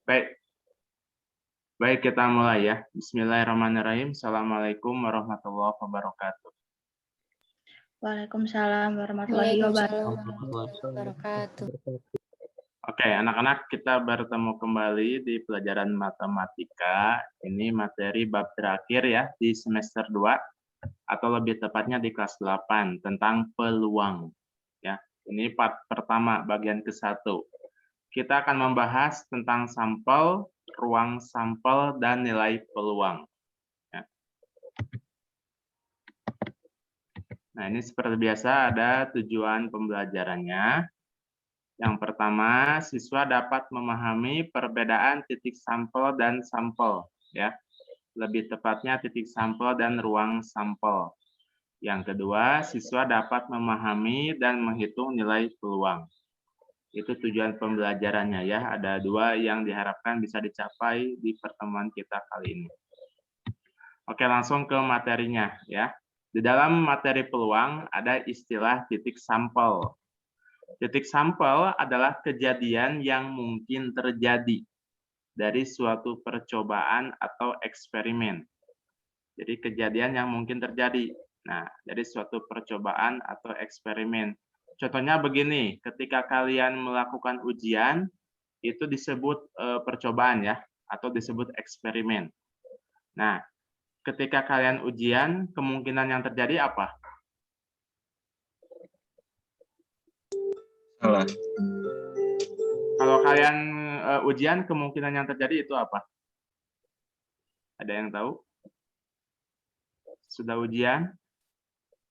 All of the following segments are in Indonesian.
Baik, baik kita mulai ya. Bismillahirrahmanirrahim. Assalamualaikum warahmatullahi wabarakatuh. Waalaikumsalam warahmatullahi wabarakatuh. Wabarakatuh. Oke, anak-anak, kita bertemu kembali di pelajaran matematika. Ini materi bab terakhir ya di semester 2 atau lebih tepatnya di kelas 8 tentang peluang. Ya, ini part pertama bagian ke-1. Kita akan membahas tentang sampel, ruang sampel, dan nilai peluang. Ya. Nah, ini seperti biasa ada tujuan pembelajarannya. Yang pertama, siswa dapat memahami perbedaan titik sampel dan sampel, ya. Lebih tepatnya titik sampel dan ruang sampel. Yang kedua, siswa dapat memahami dan menghitung nilai peluang. Itu tujuan pembelajarannya ya. Ada 2 yang diharapkan bisa dicapai di pertemuan kita kali ini. Oke, langsung ke materinya ya. Di dalam materi peluang ada istilah titik sampel. Titik sampel adalah kejadian yang mungkin terjadi dari suatu percobaan atau eksperimen. Jadi kejadian yang mungkin terjadi. Nah, dari suatu percobaan atau eksperimen. Contohnya begini, ketika kalian melakukan ujian, itu disebut percobaan ya, atau disebut eksperimen. Nah, ketika kalian ujian, kemungkinan yang terjadi apa? Salah. Kalau kalian ujian, kemungkinan yang terjadi itu apa? Ada yang tahu? Sudah ujian,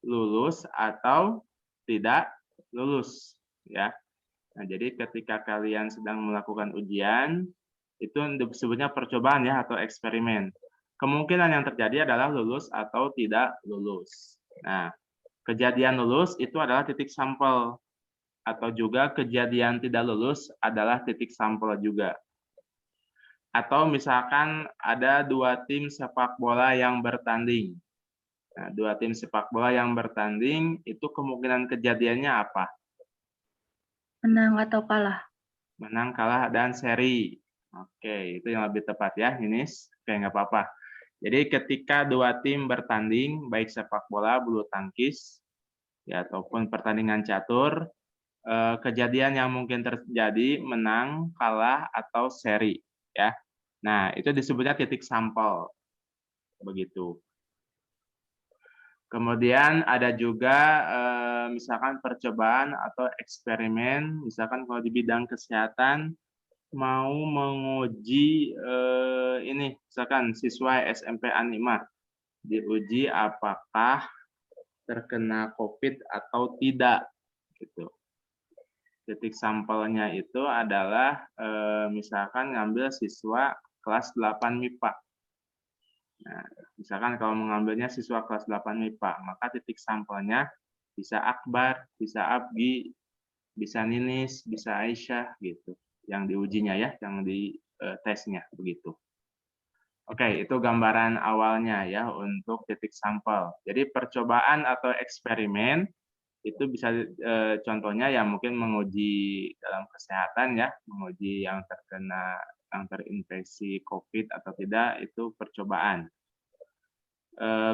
lulus atau tidak lulus, ya. Nah, jadi ketika kalian sedang melakukan ujian, itu disebutnya percobaan ya atau eksperimen. Kemungkinan yang terjadi adalah lulus atau tidak lulus. Nah, kejadian lulus itu adalah titik sampel. Atau juga kejadian tidak lulus adalah titik sampel juga. Atau misalkan ada 2 tim sepak bola yang bertanding. Nah, 2 tim sepak bola yang bertanding, itu kemungkinan kejadiannya apa? Menang atau kalah? Menang, kalah, dan seri. Oke, itu yang lebih tepat ya, Ninis. Oke, nggak apa-apa. Jadi ketika 2 tim bertanding, baik sepak bola, bulu tangkis, ya, ataupun pertandingan catur, kejadian yang mungkin terjadi menang, kalah, atau seri, ya. Nah, itu disebutnya titik sampel, begitu. Kemudian ada juga misalkan percobaan atau eksperimen, misalkan kalau di bidang kesehatan mau menguji ini, misalkan siswa SMP An5 diuji apakah terkena COVID atau tidak, gitu. Titik sampelnya itu adalah misalkan ngambil siswa kelas 8 MIPA. Nah, misalkan kalau mengambilnya siswa kelas 8 MIPA, maka titik sampelnya bisa Akbar, bisa Abgi, bisa Ninis, bisa Aisyah gitu. Yang diujinya ya, yang di tesnya begitu. Oke, itu gambaran awalnya ya untuk titik sampel. Jadi percobaan atau eksperimen itu bisa contohnya ya mungkin menguji dalam kesehatan ya, menguji yang terinfeksi COVID atau tidak, itu percobaan.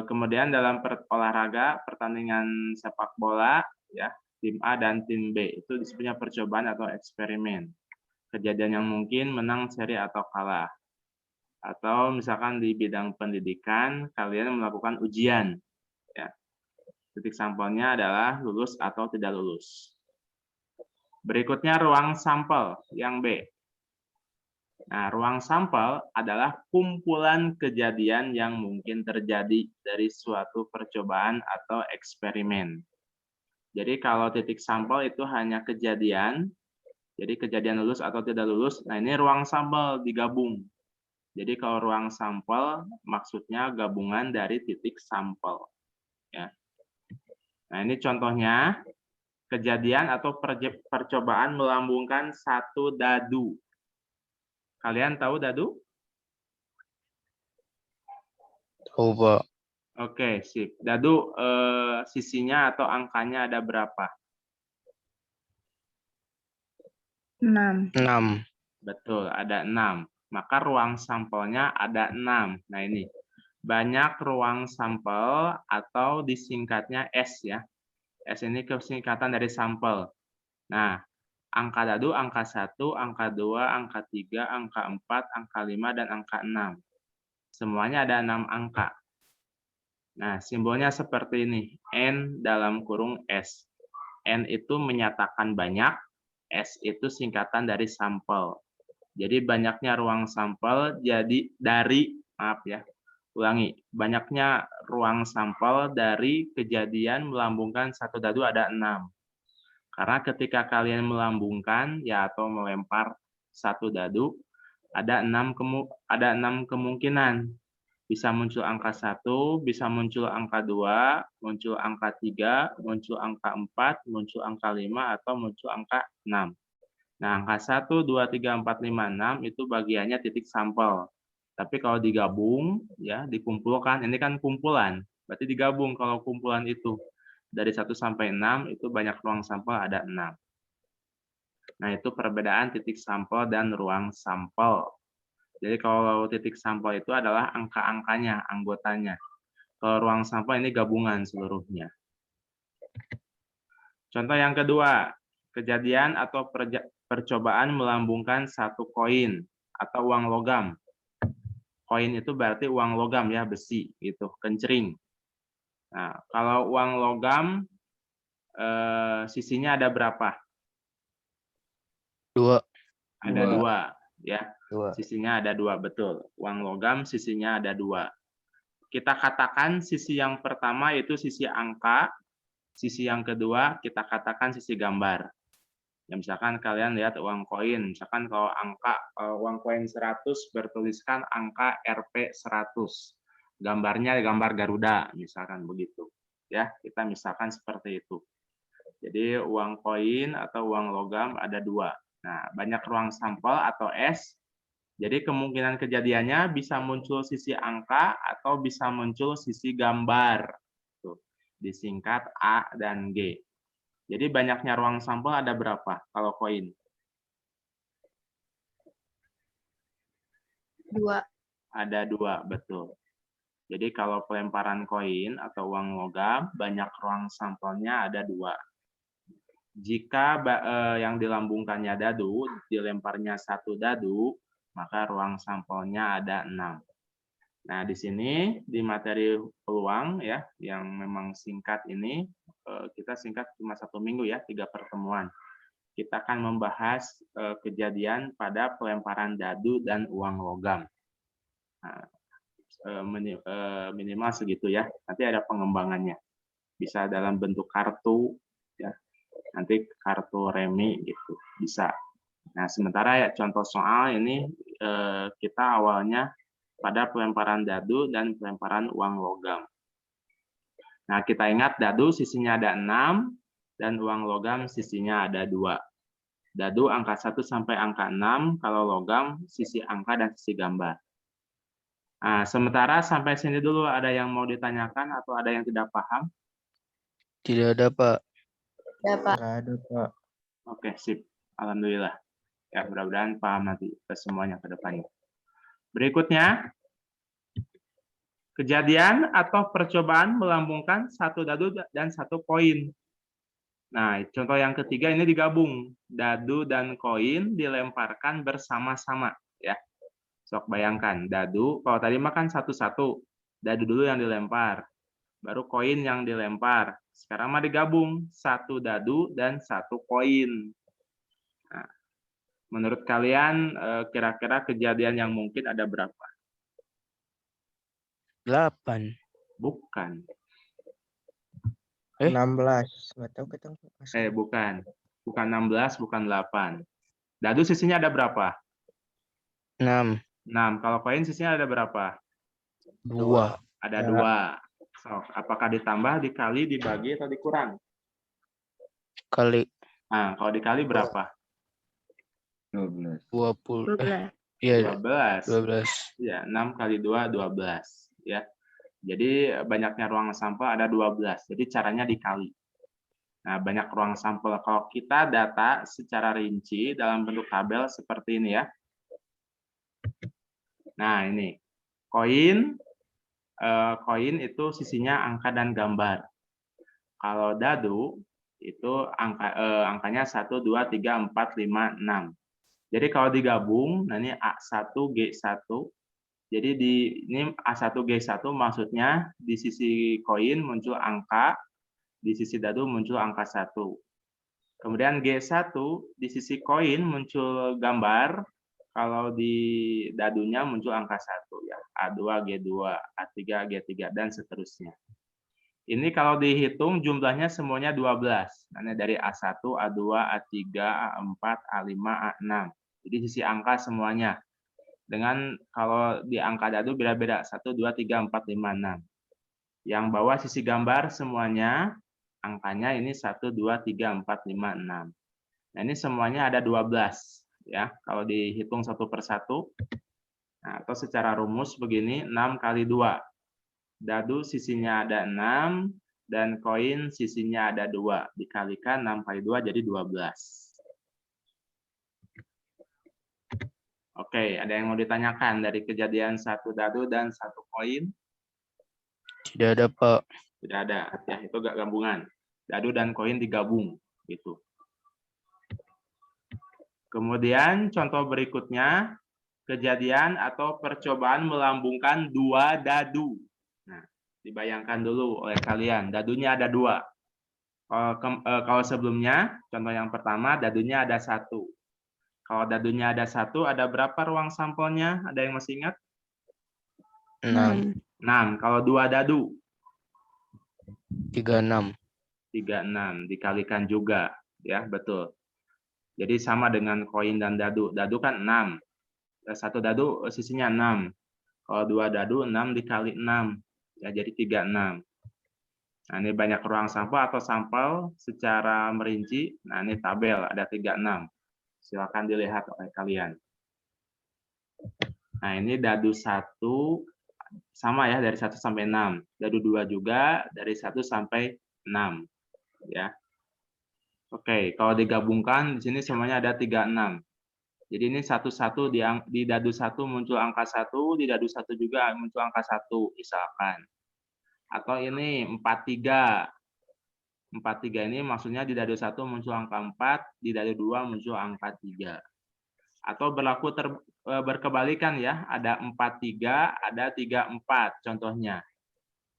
Kemudian dalam olahraga pertandingan sepak bola ya, tim A dan tim B itu disebutnya percobaan atau eksperimen. Kejadian yang mungkin menang, seri, atau kalah. Atau misalkan di bidang pendidikan kalian melakukan ujian ya. Titik sampelnya adalah lulus atau tidak lulus. Berikutnya ruang sampel yang B. Nah, ruang sampel adalah kumpulan kejadian yang mungkin terjadi dari suatu percobaan atau eksperimen. Jadi kalau titik sampel itu hanya kejadian, jadi kejadian lulus atau tidak lulus, nah ini ruang sampel digabung. Jadi kalau ruang sampel maksudnya gabungan dari titik sampel. Ya. Nah, ini contohnya kejadian atau percobaan melambungkan satu dadu. Kalian tahu dadu? Tahu, Pak. Oke, sip. Dadu sisinya atau angkanya ada berapa? 6. 6. Betul, ada 6. maka ruang sampelnya ada 6. Nah ini, banyak ruang sampel atau disingkatnya S ya. S ini kesingkatan dari sampel. Nah, angka dadu angka 1, angka 2, angka 3, angka 4, angka 5, dan angka 6. Semuanya ada 6 angka. Nah, simbolnya seperti ini, N dalam kurung S. N itu menyatakan banyak, S itu singkatan dari sampel. Jadi banyaknya ruang sampel ulangi, banyaknya ruang sampel dari kejadian melambungkan satu dadu ada 6. Karena ketika kalian melambungkan ya atau melempar satu dadu, ada 6 kemungkinan. Bisa muncul angka 1, bisa muncul angka 2, muncul angka 3, muncul angka 4, muncul angka 5, atau muncul angka 6. Nah, angka 1, 2, 3, 4, 5, 6 itu bagiannya titik sampel. Tapi kalau digabung, ya dikumpulkan, ini kan kumpulan. Berarti digabung kalau kumpulan itu. Dari 1 sampai 6, itu banyak ruang sampel ada 6. Nah, itu perbedaan titik sampel dan ruang sampel. Jadi kalau titik sampel itu adalah angka-angkanya, anggotanya. Kalau ruang sampel ini gabungan seluruhnya. Contoh yang kedua, kejadian atau percobaan melambungkan satu koin atau uang logam. Koin itu berarti uang logam ya, besi gitu, kencring. Nah, kalau uang logam sisinya ada berapa? 2. Ada 2 ya. 2. Sisinya ada 2, betul. Uang logam sisinya ada 2. Kita katakan sisi yang pertama itu sisi angka, sisi yang kedua kita katakan sisi gambar. Ya, misalkan kalian lihat uang koin, misalkan kalau uang koin 100 bertuliskan angka Rp 100. Gambarnya gambar Garuda, misalkan begitu. Ya, kita misalkan seperti itu. Jadi uang koin atau uang logam ada 2. Nah, banyak ruang sampel atau S. Jadi kemungkinan kejadiannya bisa muncul sisi angka atau bisa muncul sisi gambar. Tuh, disingkat A dan G. Jadi banyaknya ruang sampel ada berapa kalau koin? 2. Ada 2, betul. Jadi kalau pelemparan koin atau uang logam, banyak ruang sampelnya ada 2. Jika yang dilambungkannya dadu, dilemparnya satu dadu, maka ruang sampelnya ada 6. Nah, di sini di materi peluang ya, yang memang singkat ini, kita singkat cuma 1 minggu ya, 3 pertemuan. Kita akan membahas kejadian pada pelemparan dadu dan uang logam. Nah, minimal segitu ya. Nanti ada pengembangannya. Bisa dalam bentuk kartu, ya. Nanti kartu remi gitu, bisa. Nah, sementara ya contoh soal ini kita awalnya pada pelemparan dadu dan pelemparan uang logam. Nah, kita ingat dadu sisinya ada 6 dan uang logam sisinya ada 2. Dadu angka 1 sampai angka 6, kalau logam sisi angka dan sisi gambar. Nah, sementara sampai sini dulu ada yang mau ditanyakan atau ada yang tidak paham? Tidak ada, Pak. Ya, Pak. Nggak ada, Pak. Oke, sip. Alhamdulillah. Ya, mudah-mudahan paham nanti ke semuanya ke depannya. Berikutnya, kejadian atau percobaan melambungkan satu dadu dan satu koin. Nah, contoh yang ketiga ini digabung. Dadu dan koin dilemparkan bersama-sama. Ya, sok bayangkan. Dadu, kalau tadi makan satu-satu. Dadu dulu yang dilempar. Baru koin yang dilempar. Sekarang mah digabung. Satu dadu dan satu koin. Nah, menurut kalian kira-kira kejadian yang mungkin ada berapa? 8. Bukan. 16. Nggak tahu kita. Bukan. Bukan 16, bukan 8. Dadu sisinya ada berapa? 6. 6. Kalau koin sisinya ada berapa? 2. Ada Ya. 2. So, apakah ditambah, dikali, dibagi, atau dikurang? Kali Nah, kalau dikali berapa? 12. 20. 12. Iya, 12. 12. Ya, 6 kali 2, 12. Ya. Jadi banyaknya ruang sampel ada 12. Jadi caranya dikali. Nah, banyak ruang sampel. Kalau kita data secara rinci dalam bentuk tabel seperti ini ya. Nah, ini koin koin itu sisinya angka dan gambar. Kalau dadu itu angkanya 1, 2, 3, 4, 5, 6. Jadi kalau digabung, nah ini A1, G1. Jadi ini A1, G1 maksudnya di sisi koin muncul angka, di sisi dadu muncul angka 1. Kemudian G1 di sisi koin muncul gambar, kalau di dadunya muncul angka 1 ya. A2, G2, A3, G3 dan seterusnya. Ini kalau dihitung jumlahnya semuanya 12. Nah, dari A1, A2, A3, A4, A5, A6. Jadi sisi angka semuanya. Dengan kalau di angka dadu beda-beda 1, 2, 3, 4, 5, 6. Yang bawah sisi gambar semuanya angkanya ini 1, 2, 3, 4, 5, 6. Nah, ini semuanya ada 12 ya. Kalau dihitung satu persatu. Nah, atau secara rumus begini, 6 kali 2. Dadu sisinya ada 6 dan koin sisinya ada 2. Dikalikan 6 kali 2 jadi 12. Oke, ada yang mau ditanyakan dari kejadian 1 dadu dan 1 koin? Tidak ada, Pak. Tidak ada, ya itu gak gabungan. Dadu dan koin digabung, gitu. Kemudian contoh berikutnya, kejadian atau percobaan melambungkan 2 dadu. Nah, dibayangkan dulu oleh kalian, dadunya ada 2. Kalau sebelumnya, contoh yang pertama, dadunya ada 1. Kalau dadunya ada 1, ada berapa ruang sampelnya? Ada yang masih ingat? 6. 6. Kalau 2 dadu? 36. 36. Dikalikan juga. Ya, betul. Jadi sama dengan koin dan dadu. Dadu kan 6. 1 dadu sisinya 6. Kalau 2 dadu, 6 dikali 6. Ya, jadi 36. Nah, ini banyak ruang sampel atau sampel secara merinci. Nah, ini tabel, ada 36. Silakan dilihat oleh kalian. Nah, ini dadu 1 sama ya dari 1 sampai 6. Dadu 2 juga dari 1 sampai 6. Ya. Oke, kalau digabungkan di sini semuanya ada 36. Jadi ini satu-satu di dadu 1 muncul angka 1, di dadu 1 juga muncul angka 1 misalkan. Atau ini 43. 43 ini maksudnya di dadu 1 muncul angka 4, di dadu 2 muncul angka 3. Atau berlaku berkebalikan ya, ada 43, ada 34 contohnya.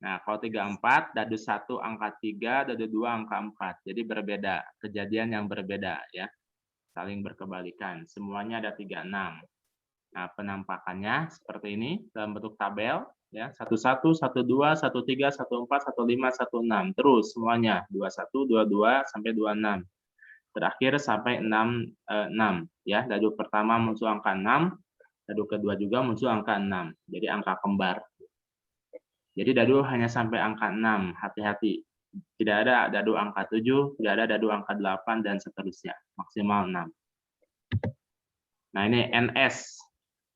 Nah, kalau 34, dadu 1 angka 3, dadu 2 angka 4. Jadi berbeda, kejadian yang berbeda ya. Saling berkebalikan. Semuanya ada 36. Nah, penampakannya seperti ini dalam bentuk tabel ya, 11, 12, 13, 14, 15, 16. Terus semuanya 21, 22 sampai 26. Terakhir sampai 6 ya. Dadu pertama muncul angka 6, dadu kedua juga muncul angka 6. Jadi angka kembar. Jadi dadu hanya sampai angka 6, hati-hati. Tidak ada dadu angka 7, tidak ada dadu angka 8 dan seterusnya. Maksimal 6. Nah, ini NS.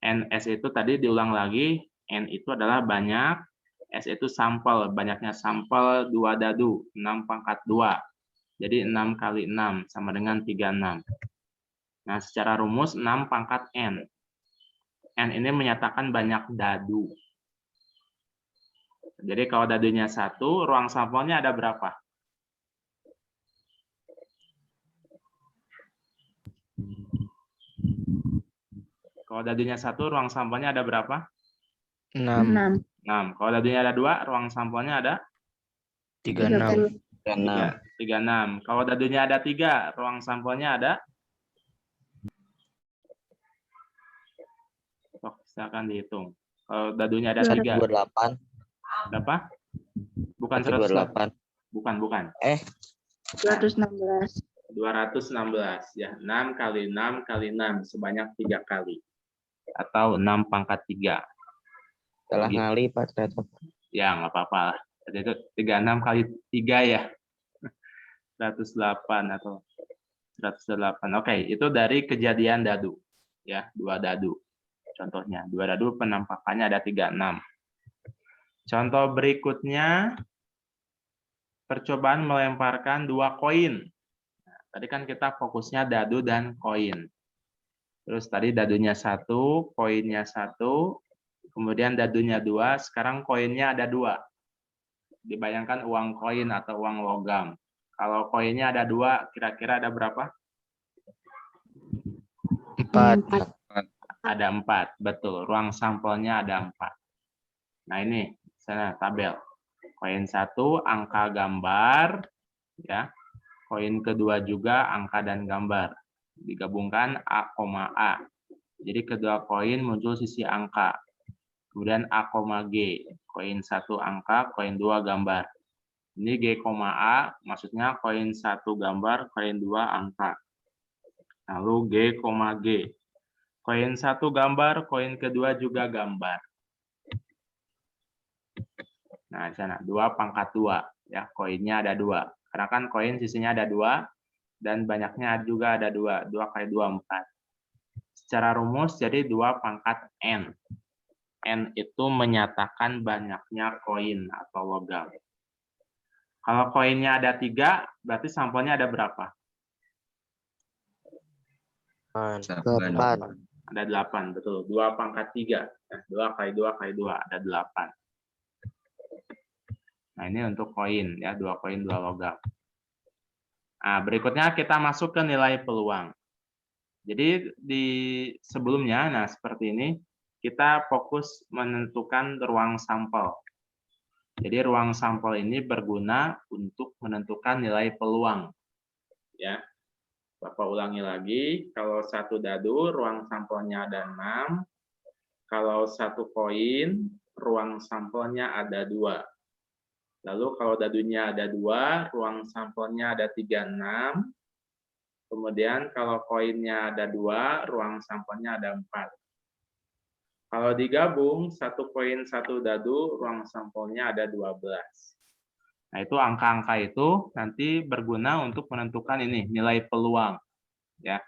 NS itu tadi diulang lagi, N itu adalah banyak, S itu sampel, banyaknya sampel 2 dadu, 6 pangkat 2. Jadi 6 kali 6 sama dengan 36. Nah, secara rumus 6 pangkat N. N ini menyatakan banyak dadu. Jadi kalau dadunya 1, ruang sampelnya ada berapa? Kalau dadunya 1, ruang sampelnya ada berapa? 6. 6. Kalau dadunya ada 2, ruang sampelnya ada 36. 36. Kalau dadunya ada 3, ruang sampelnya ada? Oh, silakan dihitung. Kalau dadunya ada 3. 128. Berapa? Bukan 128. 100. Bukan. 216. 216 ya. 6 kali 6 kali 6 sebanyak 3 kali. Atau 6 pangkat 3. Salah ngali Pak. Ya, nggak apa-apa. Jadi itu 36 kali 3 ya. 108 atau 108. Oke, itu dari kejadian dadu. Ya, 2 dadu. Contohnya, 2 dadu penampakannya ada 36. Contoh berikutnya, percobaan melemparkan 2 koin. Nah, tadi kan kita fokusnya dadu dan koin. Terus tadi dadunya 1, koinnya 1. kemudian dadunya 2, sekarang koinnya ada 2. Dibayangkan uang koin atau uang logam. Kalau koinnya ada 2, kira-kira ada berapa? 4. Ada 4, betul. Ruang sampelnya ada 4. Nah ini, sana tabel. Koin 1 angka gambar, ya. Koin kedua juga angka dan gambar. Digabungkan A, A. Jadi kedua koin muncul sisi angka. Kemudian A, G. Koin 1 angka, koin 2 gambar. Ini G, A, maksudnya koin 1 gambar, koin 2 angka. Lalu G, G. Koin 1 gambar, koin kedua juga gambar. Nah, sana 2 pangkat 2. Ya, koinnya ada 2. Karena kan koin sisinya ada 2, dan banyaknya juga ada 2. 2 kali 2, 4. Secara rumus, jadi 2 pangkat N. N itu menyatakan banyaknya koin atau logam. Kalau koinnya ada 3, berarti sampelnya ada berapa? 8. Ada 8, betul. 2 pangkat 3. Nah, 2 kali 2 kali 2, ada 8. Nah, ini untuk koin, ya, 2 koin, 2 logam. Nah, berikutnya kita masuk ke nilai peluang. Jadi di sebelumnya, nah seperti ini, kita fokus menentukan ruang sampel. Jadi ruang sampel ini berguna untuk menentukan nilai peluang. Ya, Bapak ulangi lagi, kalau 1 dadu, ruang sampelnya ada 6. Kalau 1 koin, ruang sampelnya ada 2. Lalu kalau dadunya ada 2, ruang sampelnya ada 36. Kemudian kalau koinnya ada 2, ruang sampelnya ada 4. Kalau digabung, 1 koin, 1 dadu, ruang sampelnya ada 12. Nah, itu angka-angka itu nanti berguna untuk menentukan ini, nilai peluang. Ya.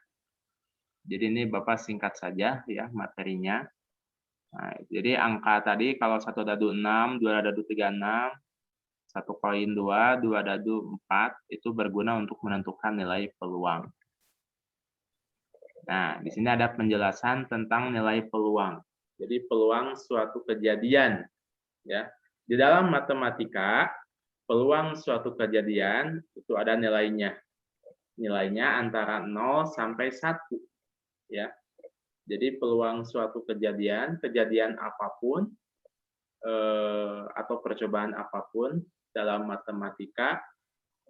Jadi ini Bapak singkat saja ya materinya. Nah, jadi angka tadi kalau 1 dadu 6, 2 dadu 36, 1 koin 2, 2 dadu 4, itu berguna untuk menentukan nilai peluang. Nah, di sini ada penjelasan tentang nilai peluang. Jadi peluang suatu kejadian, ya. Di dalam matematika, peluang suatu kejadian itu ada nilainya. Nilainya antara 0 sampai 1, ya. Jadi peluang suatu kejadian apapun atau percobaan apapun dalam matematika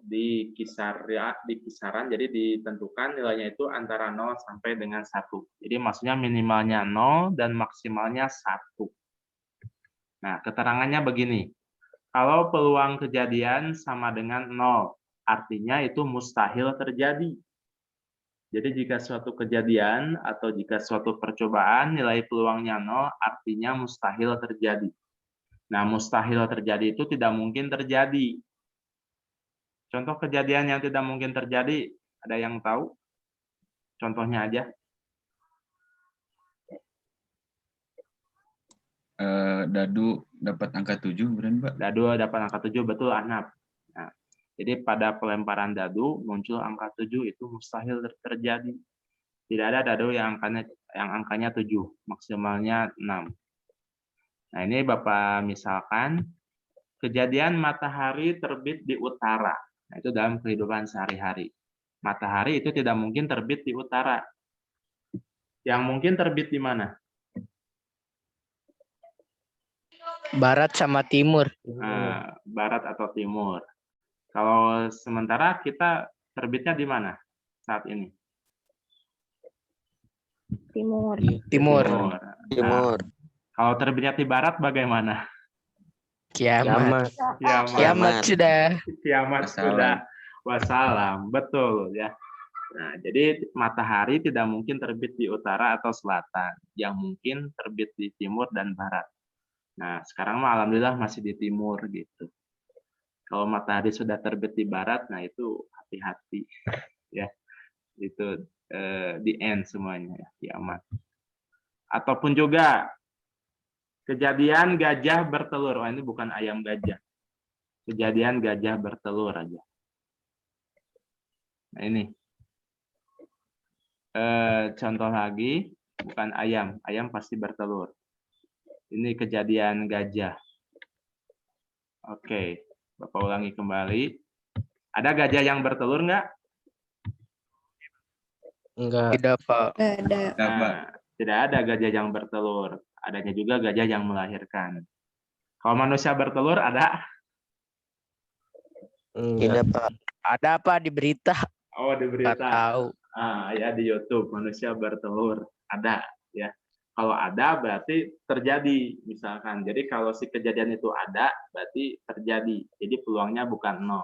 di kisaran, jadi ditentukan nilainya itu antara 0 sampai dengan 1. Jadi maksudnya minimalnya 0 dan maksimalnya 1. Nah, keterangannya begini. Kalau peluang kejadian sama dengan 0, artinya itu mustahil terjadi. Jadi jika suatu kejadian atau jika suatu percobaan nilai peluangnya 0, artinya mustahil terjadi. Nah, mustahil terjadi itu tidak mungkin terjadi. Contoh kejadian yang tidak mungkin terjadi, ada yang tahu? Contohnya aja. Dadu dapat angka 7, benar Pak? Dadu dapat angka 7, betul Ahnaf. Nah, jadi pada pelemparan dadu muncul angka 7 itu mustahil terjadi. Tidak ada dadu yang angkanya 7, maksimalnya 6. Nah, ini Bapak misalkan kejadian matahari terbit di utara. Nah, itu dalam kehidupan sehari-hari. Matahari itu tidak mungkin terbit di utara. Yang mungkin terbit di mana? Barat sama timur. Nah, barat atau timur. Kalau sementara kita terbitnya di mana saat ini? Timur. Timur. Timur. Nah, kalau terbitnya di barat bagaimana? Kiamat. Kiamat. Kiamat sudah. Kiamat Wassalam. sudah. Wassalam. Betul ya. Nah, jadi matahari tidak mungkin terbit di utara atau selatan. Yang mungkin terbit di timur dan barat. Nah, sekarang mah alhamdulillah masih di timur gitu. Kalau matahari sudah terbit di barat, nah itu hati-hati ya. Itu di end semuanya ya, kiamat. Ataupun juga kejadian gajah bertelur. Wah, ini bukan ayam gajah. Kejadian gajah bertelur aja. Nah, ini. Contoh lagi, bukan ayam. Ayam pasti bertelur. Ini kejadian gajah. Oke, Bapak ulangi kembali. Ada gajah yang bertelur nggak? Enggak. Tidak, Pak. Nggak ada. Enggak, Pak. Nah, tidak ada gajah yang bertelur. Adanya juga gajah yang melahirkan. Kalau manusia bertelur ada? Tidak, Pak. Ada apa di berita? Oh, di Nggak berita. tahu. Ya di YouTube manusia bertelur ada ya. Kalau ada berarti terjadi misalkan. Jadi kalau si kejadian itu ada berarti terjadi. Jadi peluangnya bukan 0.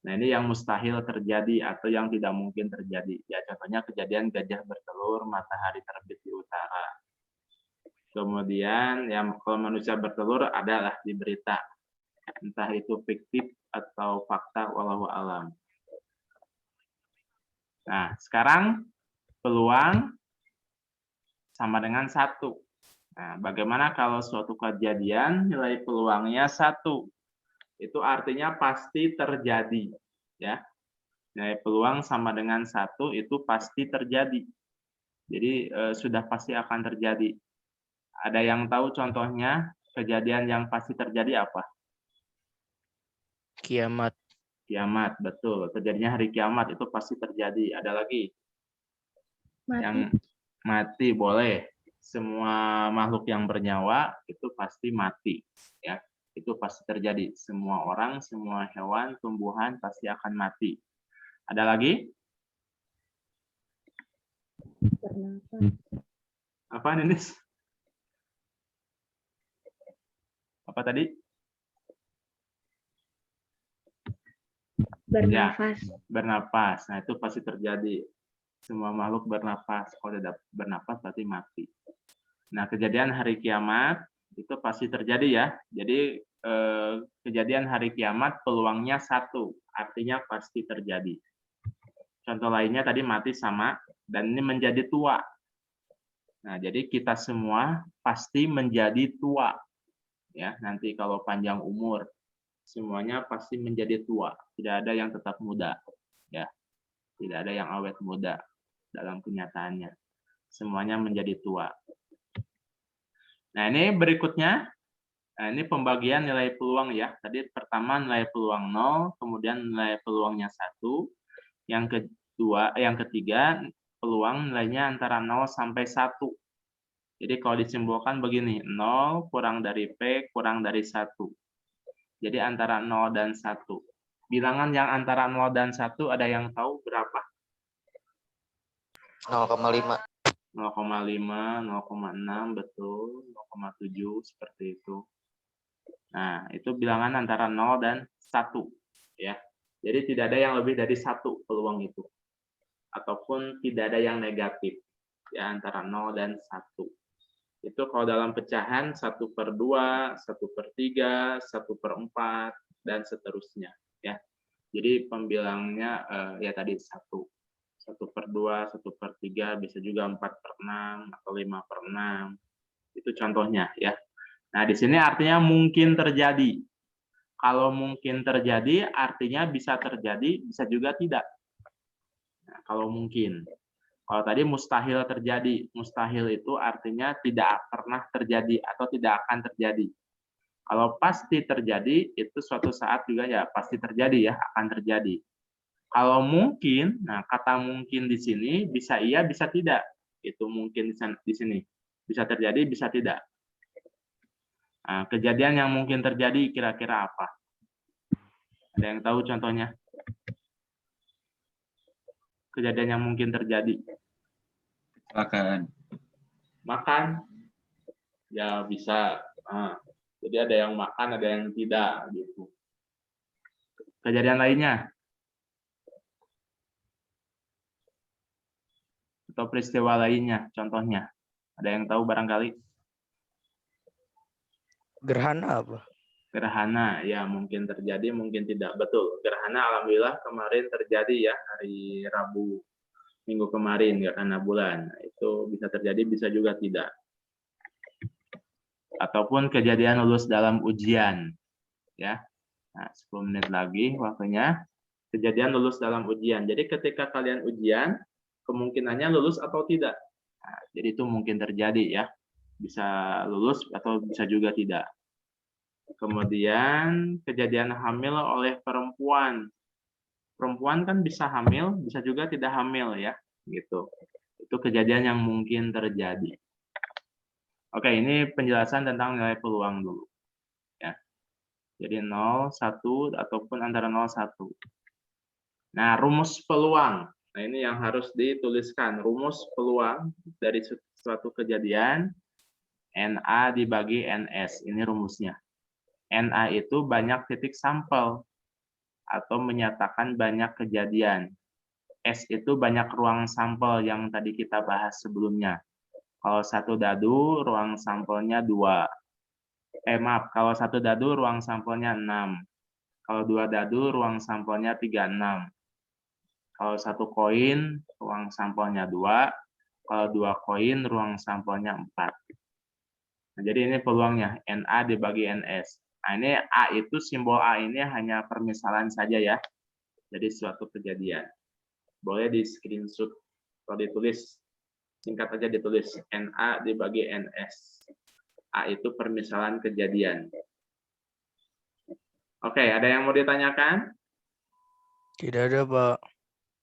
Nah ini yang mustahil terjadi atau yang tidak mungkin terjadi. Ya contohnya kejadian gajah bertelur, matahari terbit di utara. Kemudian yang kalau manusia bertelur adalah di berita. Entah itu fiktif atau fakta, wallahu alam. Nah, sekarang peluang sama dengan 1. Nah, bagaimana kalau suatu kejadian nilai peluangnya 1? Itu artinya pasti terjadi. Ya. Nilai peluang sama dengan 1 itu pasti terjadi. Jadi sudah pasti akan terjadi. Ada yang tahu contohnya kejadian yang pasti terjadi apa? Kiamat. Kiamat, betul. Terjadinya hari kiamat itu pasti terjadi. Ada lagi? Mati. Yang mati boleh. Semua makhluk yang bernyawa itu pasti mati. Ya, itu pasti terjadi. Semua orang, semua hewan, tumbuhan pasti akan mati. Ada lagi? Bernafas. Apa Ninis? Apa tadi? Bernafas. Bernapas. Nah, itu pasti terjadi. Semua makhluk bernapas. Kalau tidak bernapas berarti mati. Nah, kejadian hari kiamat itu pasti terjadi ya. Jadi kejadian hari kiamat peluangnya 1, artinya pasti terjadi. Contoh lainnya tadi mati sama dan ini menjadi tua. Nah, jadi kita semua pasti menjadi tua. Ya, nanti kalau panjang umur semuanya pasti menjadi tua. Tidak ada yang tetap muda. Ya. Tidak ada yang awet muda dalam kenyataannya. Semuanya menjadi tua. Nah, ini berikutnya. Nah, ini pembagian nilai peluang ya. Tadi pertama nilai peluang 0, kemudian nilai peluangnya 1. Yang ketiga peluang nilainya antara 0 sampai 1. Jadi kalau disimbolkan begini, 0 kurang dari P kurang dari 1. Jadi antara 0 dan 1. Bilangan yang antara 0 dan 1 ada yang tahu berapa? 0,5. 0,5, 0,6, betul. 0,7, seperti itu. Nah, itu bilangan antara 0 dan 1. Ya. Jadi tidak ada yang lebih dari 1 peluang itu. Ataupun tidak ada yang negatif. Ya, antara 0 dan 1. Itu kalau dalam pecahan 1/2, 1/3, 1/4, dan seterusnya. Ya. Jadi pembilangnya ya tadi 1. 1/2, 1/3, bisa juga 4/6 atau 5/6. Itu contohnya ya. Nah, di sini artinya mungkin terjadi. Kalau mungkin terjadi artinya bisa terjadi, bisa juga tidak. Nah, kalau mungkin. Kalau tadi mustahil terjadi, mustahil itu artinya tidak pernah terjadi atau tidak akan terjadi. Kalau pasti terjadi, itu suatu saat juga ya pasti terjadi ya, akan terjadi. Kalau mungkin, nah kata mungkin di sini bisa iya, bisa tidak. Itu mungkin di sini. Bisa terjadi, bisa tidak. Nah, kejadian yang mungkin terjadi kira-kira apa? Ada yang tahu contohnya? Kejadian yang mungkin terjadi. Kecelakaan. Makan ya bisa. Jadi ada yang makan, ada yang tidak gitu. Kejadian lainnya atau peristiwa lainnya contohnya ada yang tahu barangkali? Gerhana apa? Gerhana ya mungkin terjadi, mungkin tidak. Betul, gerhana alhamdulillah kemarin terjadi ya, hari Rabu minggu kemarin, gerhana bulan. Itu bisa terjadi, bisa juga tidak. Ataupun kejadian lulus dalam ujian ya. Nah, 10 menit lagi waktunya. Kejadian lulus dalam ujian. Jadi ketika kalian ujian kemungkinannya lulus atau tidak. Nah, jadi itu mungkin terjadi ya. Bisa lulus atau bisa juga tidak. Kemudian kejadian hamil oleh perempuan. Perempuan kan bisa hamil, bisa juga tidak hamil ya, gitu. Itu kejadian yang mungkin terjadi. Oke, ini penjelasan tentang nilai peluang dulu. Ya. Jadi 0, 1, ataupun antara 0, 1. Nah, rumus peluang. Nah, ini yang harus dituliskan. Rumus peluang dari suatu kejadian, NA dibagi NS. Ini rumusnya. NA itu banyak titik sampel atau menyatakan banyak kejadian. S itu banyak ruang sampel yang tadi kita bahas sebelumnya. Kalau satu dadu, ruang sampelnya 2. Kalau satu dadu, ruang sampelnya 6. Kalau 2 dadu, ruang sampelnya 36. Kalau satu koin, ruang sampelnya 2. Kalau 2 koin, ruang sampelnya 4. Nah, jadi ini peluangnya, NA dibagi NS. Nah, ini A itu, simbol A ini hanya permisalan saja ya. Jadi suatu kejadian. Boleh di screenshot atau ditulis. Singkat aja ditulis NA dibagi NS. A itu permisalan kejadian. Oke, ada yang mau ditanyakan? Tidak ada, Pak.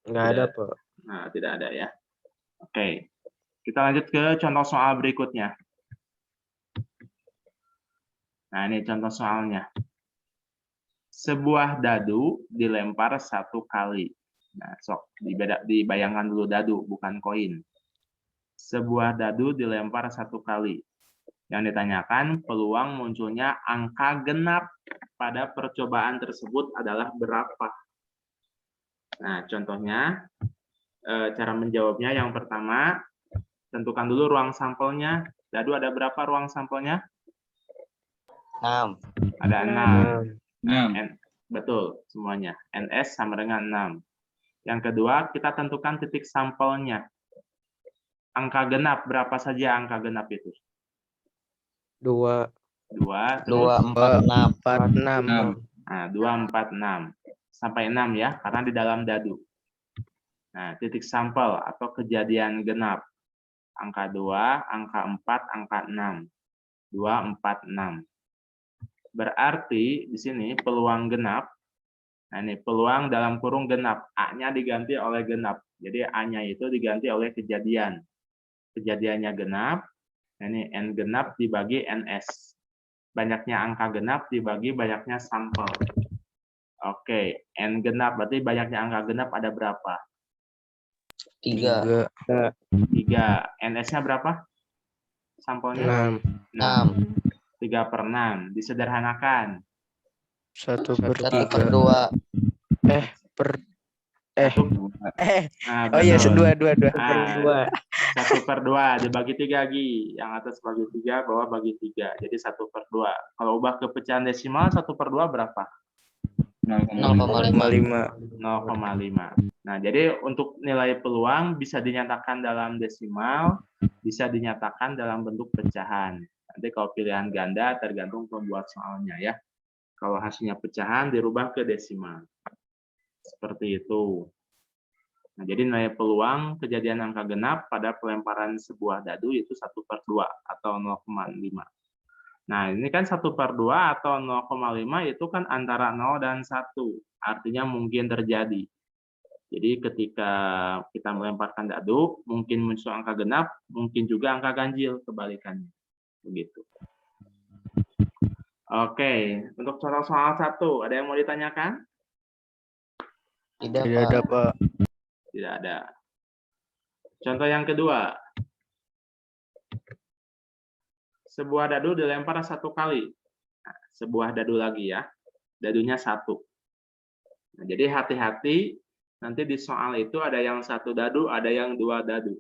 Nggak ada, Pak. Nah, tidak ada ya. Oke, kita lanjut ke contoh soal berikutnya. Nah, ini contoh soalnya. Sebuah dadu dilempar 1 kali. Nah, sok dibayangkan dulu dadu, bukan koin. Sebuah dadu dilempar 1 kali. Yang ditanyakan peluang munculnya angka genap pada percobaan tersebut adalah berapa? Nah, contohnya, cara menjawabnya yang pertama, tentukan dulu ruang sampelnya. Dadu ada berapa ruang sampelnya? 6. Ada 6. 6. Betul, semuanya. NS sama dengan 6. Yang kedua, kita tentukan titik sampelnya. Angka genap, berapa saja angka genap itu? 2. 2, 2, 4, 6. 46. Nah, 2, 4, 6. Sampai 6 ya, karena di dalam dadu. Nah, titik sampel atau kejadian genap. Angka 2, angka 4, angka 6. 2, 4, 6. Berarti di sini peluang genap. Nah, ini peluang dalam kurung genap. A-nya diganti oleh genap. Jadi A-nya itu diganti oleh kejadian. Kejadiannya genap. Nah, ini N genap dibagi NS. Banyaknya angka genap dibagi banyaknya sampel. Oke, N genap berarti banyaknya angka genap ada berapa? 3. 3. NS-nya berapa? Sampelnya? 6. 3/6. Disederhanakan. 1/3. 1/2. Nah, Oh iya, betul. 2. 1/2 dibagi 3 Gi. Yang atas bagi 3, bawah bagi 3. Jadi 1/2. Kalau ubah ke pecahan desimal 1/2 berapa? 0,5. 0,5. Nah, jadi untuk nilai peluang bisa dinyatakan dalam desimal, bisa dinyatakan dalam bentuk pecahan. Nanti kalau pilihan ganda tergantung pembuat soalnya ya. Kalau hasilnya pecahan dirubah ke desimal. Seperti itu. Nah, jadi nilai peluang kejadian angka genap pada pelemparan sebuah dadu itu 1/2 atau 0,5. Nah, ini kan 1/2 atau 0,5 itu kan antara 0 dan 1. Artinya mungkin terjadi. Jadi ketika kita melemparkan dadu, mungkin muncul angka genap, mungkin juga angka ganjil, kebalikannya. Begitu. Oke, untuk contoh soal 1, ada yang mau ditanyakan? Tidak, Tidak ada, Pak. Tidak ada. Contoh yang kedua. Sebuah dadu dilempar 1 kali. Nah, sebuah dadu lagi ya. Dadunya 1. Nah, jadi hati-hati, nanti di soal itu ada yang 1 dadu, ada yang 2 dadu.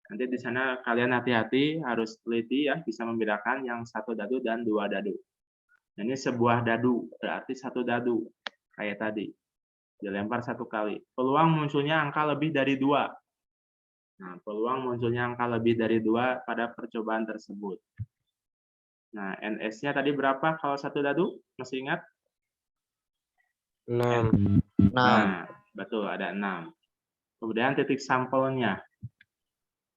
Nanti di sana kalian hati-hati, harus teliti ya, bisa membedakan yang 1 dadu dan 2 dadu. Nah, ini sebuah dadu, berarti 1 dadu. Kayak tadi. Dilempar 1 kali. Peluang munculnya angka lebih dari 2. Nah, peluang munculnya angka lebih dari 2 pada percobaan tersebut. Nah, NS-nya tadi berapa kalau 1 dadu? Masih ingat? 6. Nah, betul, ada 6. Kemudian titik sampelnya.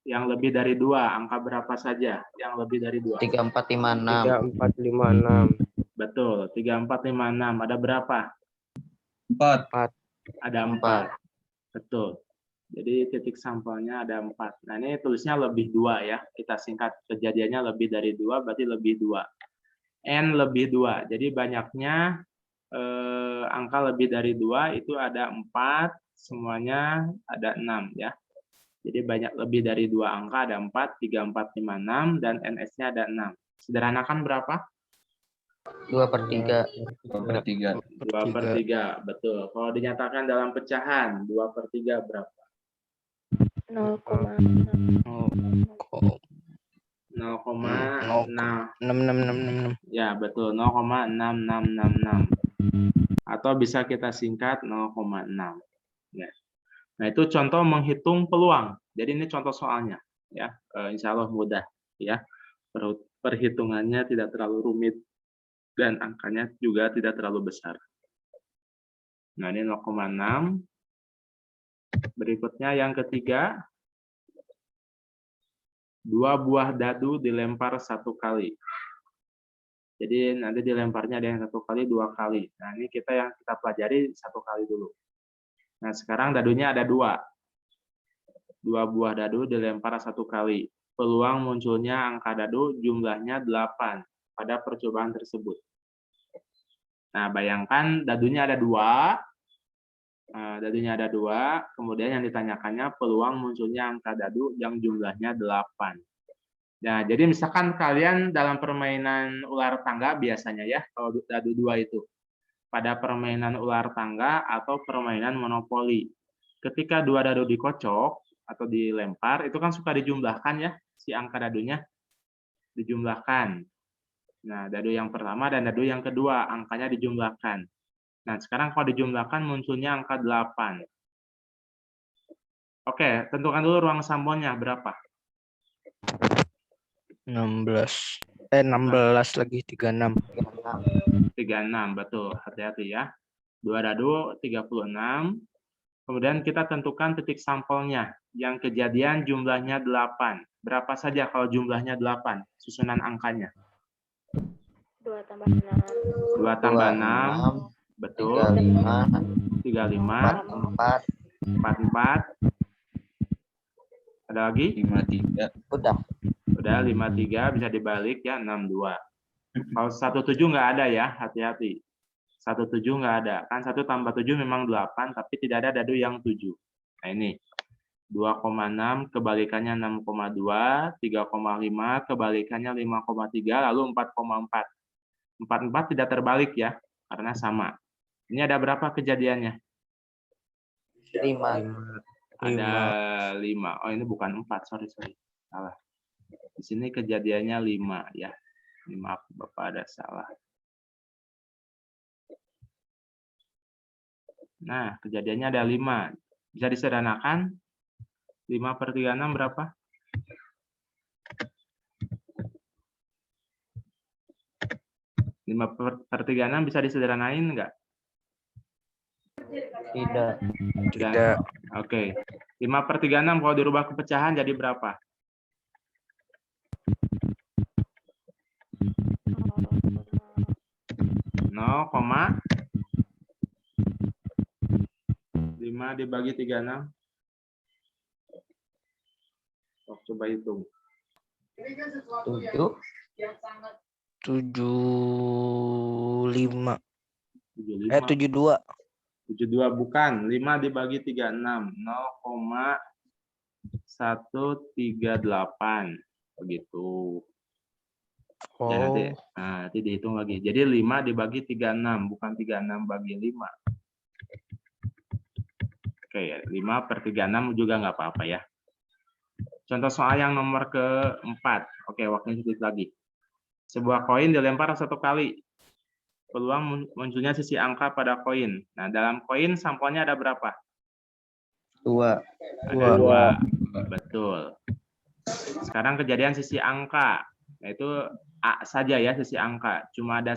Yang lebih dari 2, angka berapa saja yang lebih dari 2? 3, 4, 5, 6. 3, 4, 5, 6. Betul, 3, 4, 5, 6. Ada berapa? 4. Ada 4. Betul. Jadi titik sampelnya ada 4. Nah, ini tulisnya lebih 2 ya. Kita singkat kejadiannya lebih dari 2, berarti lebih 2. N lebih 2. Jadi banyaknya angka lebih dari 2 itu ada 4, semuanya ada 6 ya. Jadi banyak lebih dari 2 angka ada 4, 3, 4, 5, 6, dan NS-nya ada 6. Sederhanakan berapa? 2/3. 2/3. 2/3, betul. Kalau dinyatakan dalam pecahan, 2/3 berapa? 6,666. Ya, betul. 0,6666. Atau bisa kita singkat 0,6. Ya. Nah, itu contoh menghitung peluang. Jadi ini contoh soalnya, ya. Insya Allah mudah, ya. Perhitungannya tidak terlalu rumit dan angkanya juga tidak terlalu besar. Nah, ini 0,6. Berikutnya yang ketiga, 2 buah dadu dilempar 1 kali. Jadi nanti dilemparnya ada yang 1 kali, 2 kali. Nah, ini yang kita pelajari 1 kali dulu. Nah, sekarang dadunya ada 2. 2 buah dadu dilempar 1 kali. Peluang munculnya angka dadu jumlahnya 8 pada percobaan tersebut. Nah, bayangkan dadunya ada 2. Dadunya ada 2. Kemudian yang ditanyakannya peluang munculnya angka dadu yang jumlahnya 8. Nah, jadi misalkan kalian dalam permainan ular tangga biasanya ya, kalau dadu 2 itu. Pada permainan ular tangga atau permainan monopoli. Ketika 2 dadu dikocok atau dilempar, itu kan suka dijumlahkan ya, si angka dadunya. Dijumlahkan. Nah, dadu yang pertama dan dadu yang kedua, angkanya dijumlahkan. Nah, sekarang kalau dijumlahkan munculnya angka 8. Oke, tentukan dulu ruang sampelnya berapa? 16. 16 lagi 36. 36, betul. Hati-hati ya. 2 dadu 36. Kemudian kita tentukan titik sampelnya. Yang kejadian jumlahnya 8. Berapa saja kalau jumlahnya 8? Susunan angkanya. 2 tambah 6. 2 tambah 6. Betul. 35. 4. 44. Ada lagi? 53. Udah. Udah 53 bisa dibalik ya 62. Kalau 17 nggak ada ya, hati-hati. 17 nggak ada. Kan 1 tambah 7 memang 8, tapi tidak ada dadu yang 7. Nah ini. 2,6 kebalikannya 6,2, 3,5 kebalikannya 5,3, lalu 4,4. 44 tidak terbalik ya, karena sama. Ini ada berapa kejadiannya? 5. Ada 5. Oh, ini bukan 4, sorry. Salah. Di sini kejadiannya 5 ya. Ini maaf Bapak ada salah. Nah, kejadiannya ada 5. Bisa disederhanakan? 5/36 berapa? 5/36 bisa disederhanain enggak? Tidak. Tidak. Oke. 5/36 kalau dirubah ke pecahan jadi berapa? 0,5 dibagi 36. Oh, coba hitung. 7. 75. 75. 72. 72 bukan. 5 dibagi 36. 0,138. Begitu. Ya, nanti dihitung lagi. Jadi 5 dibagi 36, bukan 36 bagi 5. Oke, ya. 5/36 juga nggak apa-apa ya. Contoh soal yang nomor keempat. Oke, waktunya sedikit lagi. Sebuah koin dilempar 1 kali. Peluang munculnya sisi angka pada koin. Nah, dalam koin sampelnya ada berapa? 2. Ada 2. Betul. Sekarang kejadian sisi angka. Yaitu A saja ya, sisi angka. Cuma ada